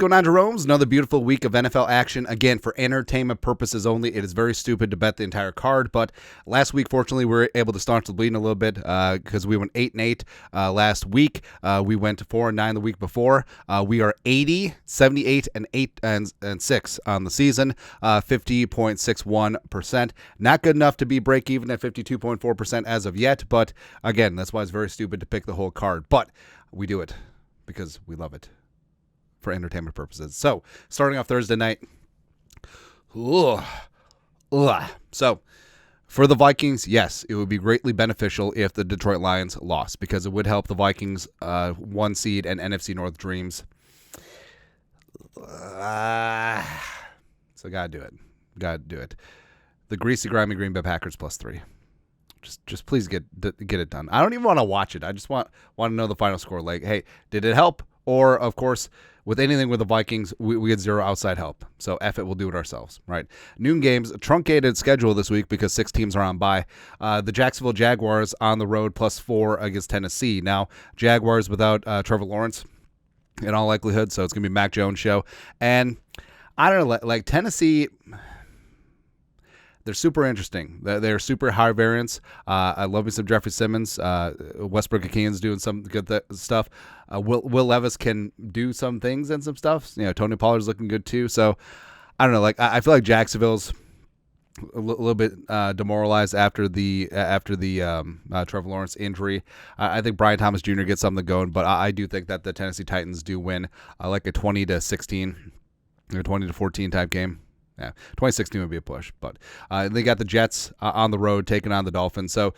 going on, Jerome's? Another beautiful week of NFL action. Again, for entertainment purposes only. It is very stupid to bet the entire card, but last week, fortunately, we were able to staunch the bleeding a little bit because we went 8-8 last week. We went 4-9 the week before. We are 80, 78, and 8 and 6 on the season. 50.61%. Not good enough to be break even at 52.4% as of yet, but again, that's why it's very stupid to pick the whole card. But we do it because we love it. For entertainment purposes. So, starting off Thursday night. So, for the Vikings, yes, it would be greatly beneficial if the Detroit Lions lost because it would help the Vikings 1 seed and NFC North dreams. So, gotta do it. The greasy, grimy Green Bay Packers +3. Just please get it done. I don't even want to watch it. I just want to know the final score. Like, hey, did it help? Or, of course, with anything with the Vikings, we get zero outside help. So, F it, we'll do it ourselves, right? Noon games, truncated schedule this week because 6 teams are on bye. The Jacksonville Jaguars on the road +4 against Tennessee. Now, Jaguars without Trevor Lawrence in all likelihood, so it's going to be Mac Jones' show. And I don't know, like Tennessee... They're super interesting. They're super high variance. I love me some Jeffrey Simmons. Westbrook Akine's doing some good stuff. Will Levis can do some things and some stuff. You know, Tony Pollard's looking good too. So I don't know. Like I feel like Jacksonville's a little bit demoralized after the Trevor Lawrence injury. I think Brian Thomas Jr. gets something going, but I do think that the Tennessee Titans do win like a 20-16 or 20-14 type game. Yeah, 2016 would be a push, but they got the Jets on the road taking on the Dolphins. So,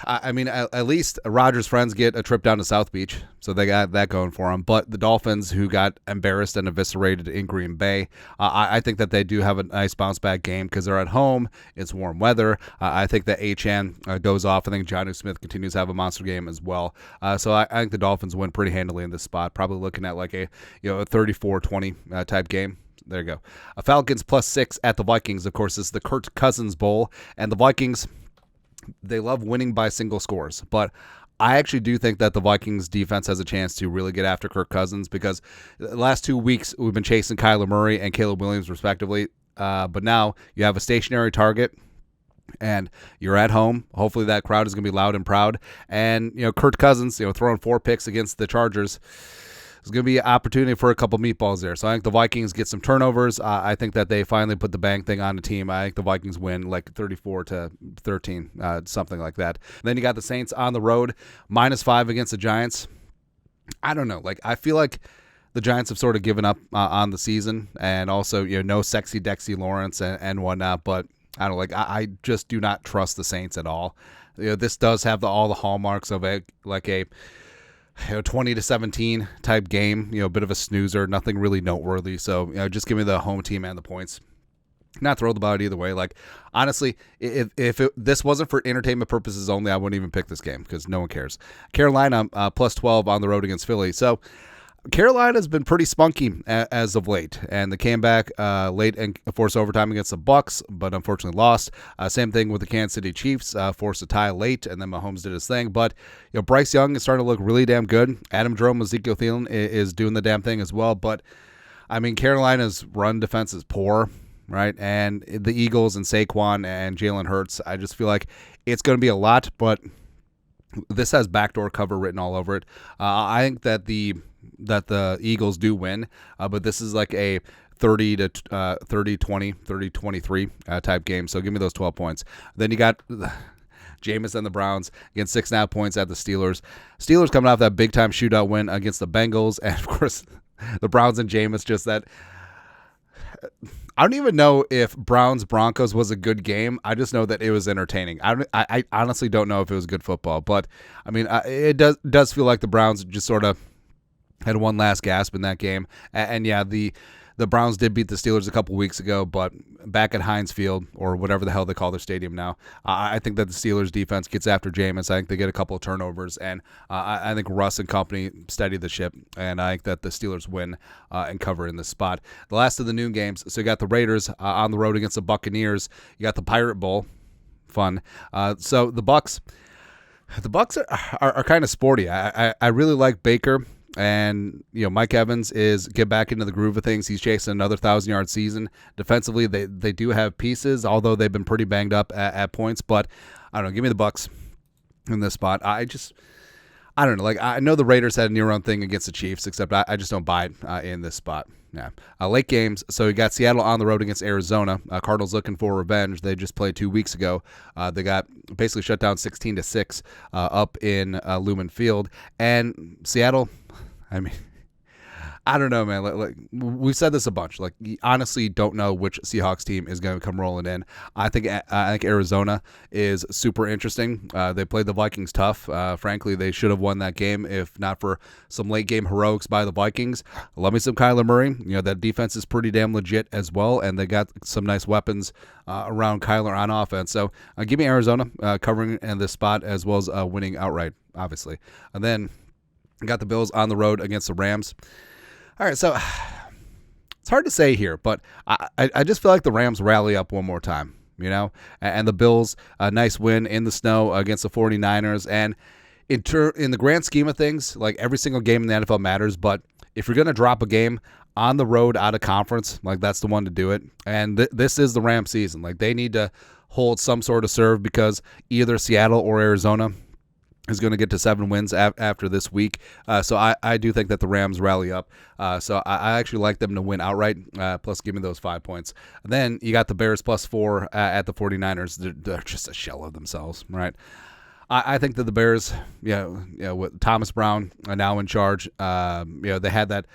I mean, at least Rodgers' friends get a trip down to South Beach, so they got that going for them. But the Dolphins, who got embarrassed and eviscerated in Green Bay, I think that they do have a nice bounce-back game because they're at home. It's warm weather. I think that Achane goes off. I think Jonnu Smith continues to have a monster game as well. So I think the Dolphins win pretty handily in this spot, probably looking at like a 34-20 type game. There you go. Falcons +6 at the Vikings. Of course, this is the Kirk Cousins Bowl. And the Vikings, they love winning by single scores. But I actually do think that the Vikings defense has a chance to really get after Kirk Cousins because the last 2 weeks we've been chasing Kyler Murray and Caleb Williams respectively. But now you have a stationary target. And you're at home. Hopefully that crowd is going to be loud and proud. And, Kirk Cousins, throwing 4 picks against the Chargers. There's going to be an opportunity for a couple meatballs there. So I think the Vikings get some turnovers. I think that they finally put the bang thing on the team. I think the Vikings win like 34-13, something like that. And then you got the Saints on the road, -5 against the Giants. I don't know. Like I feel like the Giants have sort of given up on the season, and also no sexy Dexy Lawrence and whatnot. But I don't know. Like I just do not trust the Saints at all. This does have all the hallmarks of a 20-17 type game, a bit of a snoozer, nothing really noteworthy. So, just give me the home team and the points. Not thrilled about it either way. Like, honestly, if this wasn't for entertainment purposes only, I wouldn't even pick this game because no one cares. Carolina +12 on the road against Philly. So, Carolina's been pretty spunky as of late, and they came back late and forced overtime against the Bucs, but unfortunately lost. Same thing with the Kansas City Chiefs, forced a tie late, and then Mahomes did his thing. But Bryce Young is starting to look really damn good. Adam Jerome, Ezekiel Thielen is doing the damn thing as well. But I mean, Carolina's run defense is poor, right? And the Eagles and Saquon and Jalen Hurts, I just feel like it's going to be a lot, but this has backdoor cover written all over it. I think that the Eagles do win, but this is like a 30-20, 30-23 type game. So give me those 12 points. Then you got Jameis and the Browns against 6.5 points at the Steelers. Steelers coming off that big time shootout win against the Bengals, and of course the Browns and Jameis. Just that. I don't even know if Browns-Broncos was a good game. I just know that it was entertaining. I honestly don't know if it was good football, but I mean, it does feel like the Browns just sort of had one last gasp in that game. And yeah, the Browns did beat the Steelers a couple weeks ago, but back at Heinz Field, or whatever the hell they call their stadium now, I think that the Steelers defense gets after Jameis. I think they get a couple of turnovers, and I think Russ and company steady the ship, and I think that the Steelers win and cover in this spot. The last of the noon games, so you got the Raiders on the road against the Buccaneers. You got the Pirate Bowl. Fun. So the Bucs are kind of sporty. I really like Baker. And, Mike Evans is get back into the groove of things. He's chasing another 1,000-yard season. Defensively, they do have pieces, although they've been pretty banged up at points. But, I don't know, give me the Bucs in this spot. I don't know. Like, I know the Raiders had a near-run thing against the Chiefs, except I just don't buy it in this spot. Yeah. Late games. So you got Seattle on the road against Arizona. Cardinals looking for revenge. They just played 2 weeks ago. They got basically shut down 16-6 up in Lumen Field. And Seattle, I mean, I don't know, man. Like we've said this a bunch. Like, you honestly don't know which Seahawks team is going to come rolling in. I think Arizona is super interesting. They played the Vikings tough. Frankly, they should have won that game if not for some late game heroics by the Vikings. Love me some Kyler Murray. That defense is pretty damn legit as well, and they got some nice weapons around Kyler on offense. So give me Arizona covering in this spot as well as winning outright, obviously. And then got the Bills on the road against the Rams. All right, so it's hard to say here, but I just feel like the Rams rally up one more time, and the Bills, a nice win in the snow against the 49ers. And in the grand scheme of things, like every single game in the NFL matters, but if you're going to drop a game on the road out of conference, like that's the one to do it. And this is the Rams season. Like they need to hold some sort of serve because either Seattle or Arizona is going to get to 7 wins after this week. So I do think that the Rams rally up. So I actually like them to win outright, plus give me those 5 points. And then you got the Bears +4 at the 49ers. They're just a shell of themselves, right? I think that the Bears, with Thomas Brown now in charge, they had that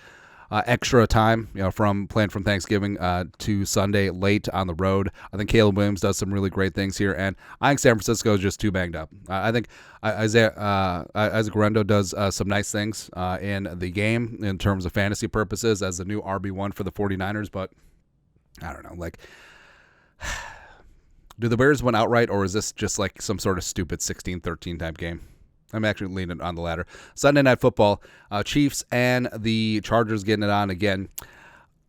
extra time, from playing from Thanksgiving to Sunday late on the road. I think Caleb Williams does some really great things here, and I think San Francisco is just too banged up. I think Isaac Guerrero does some nice things in the game in terms of fantasy purposes as the new RB1 for the 49ers, but I don't know, like, do the Bears win outright, or is this just like some sort of stupid 16-13 type game? I'm actually leaning on the latter. Sunday Night Football, Chiefs and the Chargers getting it on again.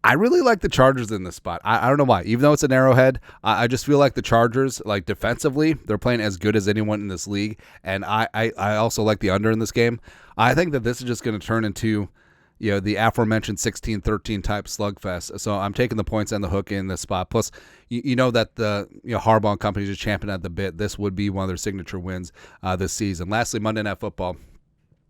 I really like the Chargers in this spot. I don't know why. Even though it's an Arrowhead, I just feel like the Chargers, like defensively, they're playing as good as anyone in this league. And I also like the under in this game. I think that this is just going to turn into the aforementioned 16-13 type slugfest. So I'm taking the points and the hook in this spot. Plus, you know that the Harbaugh and company is champing at the bit. This would be one of their signature wins this season. Lastly, Monday Night Football.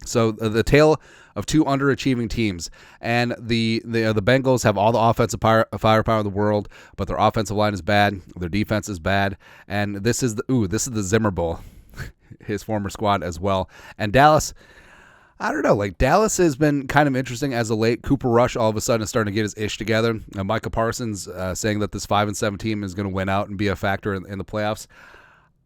So the tale of two underachieving teams, and the Bengals have all the offensive firepower in the world, but their offensive line is bad, their defense is bad, and this is the Zimmer Bowl, his former squad as well. And Dallas, I don't know. Like, Dallas has been kind of interesting as of late. Cooper Rush all of a sudden is starting to get his ish together. Micah Parsons saying that this 5-7 team is going to win out and be a factor in the playoffs.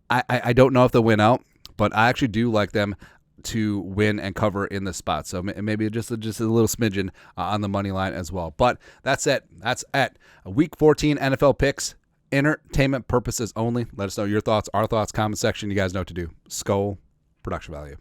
I don't know if they'll win out, but I actually do like them to win and cover in this spot. So maybe just a little smidgen on the money line as well. But that's it. That's at Week 14 NFL picks. Entertainment purposes only. Let us know your thoughts, our thoughts, comment section. You guys know what to do. Skull production value.